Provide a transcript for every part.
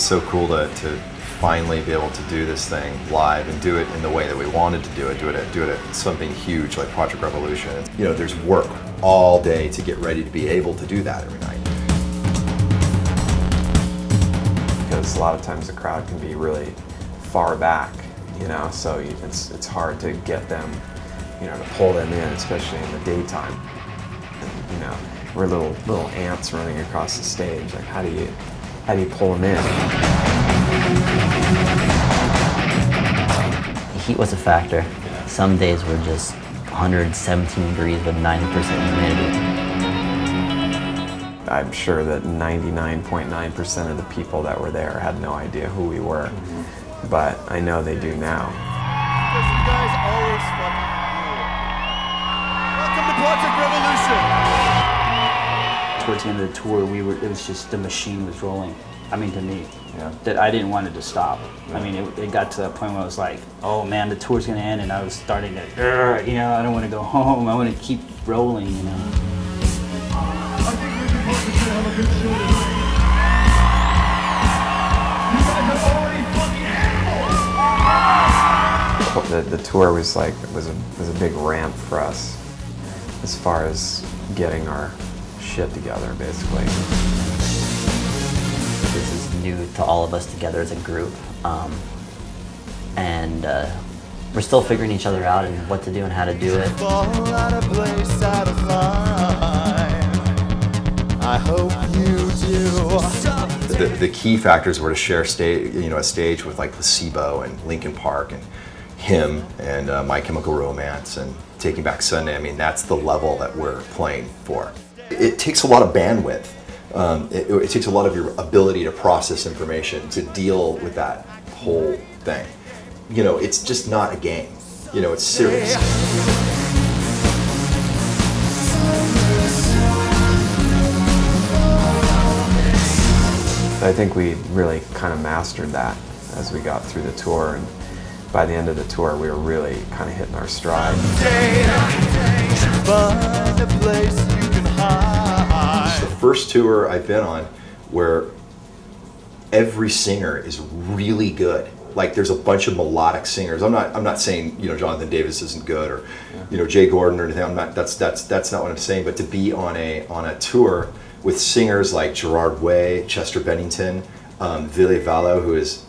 so cool to finally be able to do this thing live and do it in the way that we wanted to do it at something huge like Projekt Revolution. You know, there's work all day to get ready to be able to do that every night. Because a lot of times the crowd can be really far back, you know, so it's hard to get them, you know, to pull them in, especially in the daytime. And, you know, we're little ants running across the stage. Like, how do you pull them in? The heat was a factor. Some days were just 117 degrees with 90% humidity. I'm sure that 99.9% of the people that were there had no idea who we were, but I know they do now. Because you guys always fucking cool. Welcome to Projekt Revolution. Towards the end of the tour, it was just the machine was rolling. I mean, to me, that I didn't want it to stop. I mean, it got to that point where I was like, oh man, the tour's gonna end, and I was starting to, you know, I don't want to go home. I want to keep rolling, you know. The tour was a big ramp for us as far as getting our shit together, basically. This is new to all of us together as a group, and we're still figuring each other out and what to do and how to do it. I hope you do. The key factors were to share a stage with like Placebo and Linkin Park and him and My Chemical Romance and Taking Back Sunday. I mean, that's the level that we're playing for. It takes a lot of bandwidth. It takes a lot of your ability to process information, to deal with that whole thing. You know, it's just not a game. You know, it's serious. I think we really kind of mastered that as we got through the tour, and by the end of the tour we were really kind of hitting our stride. It's the first tour I've been on where every singer is really good. Like, there's a bunch of melodic singers. I'm not saying, you know, Jonathan Davis isn't good, or you know, Jay Gordon or anything. That's not what I'm saying. But to be on a tour with singers like Gerard Way, Chester Bennington, Ville Valo, who is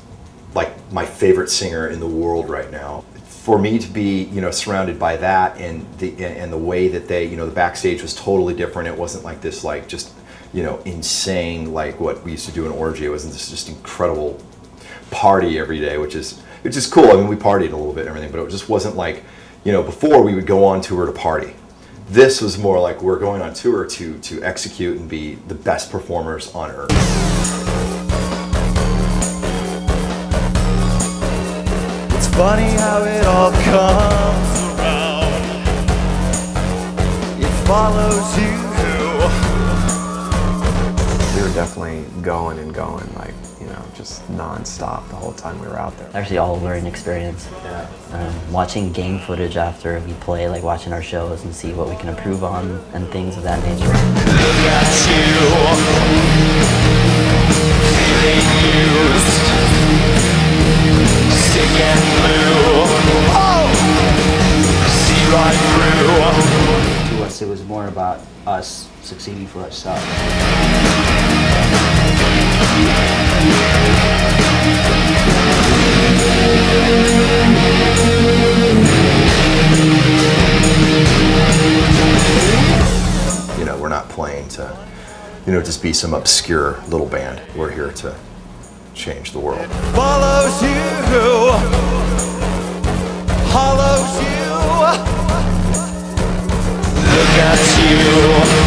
like my favorite singer in the world right now. For me to be, you know, surrounded by that, and the way that they, you know, the backstage was totally different. It wasn't like this, like, just, you know, insane like what we used to do in Orgy. It wasn't this just incredible party every day, which is cool. I mean, we partied a little bit and everything, but it just wasn't like, you know, before we would go on tour to party. This was more like we're going on tour to execute and be the best performers on earth. It's funny how it all comes around. It follows you. We were definitely going and going, like, you know, just non-stop the whole time we were out there. Actually, all a learning experience. Watching game footage after we play, like watching our shows and see what we can improve on and things of that nature. Look at you, feeling used, sick and blue. Oh, see right through. To us, it was more about us succeeding for ourselves. You know, we're not playing to, you know, just be some obscure little band. We're here to change the world. Follows you, hollows you. Look at you.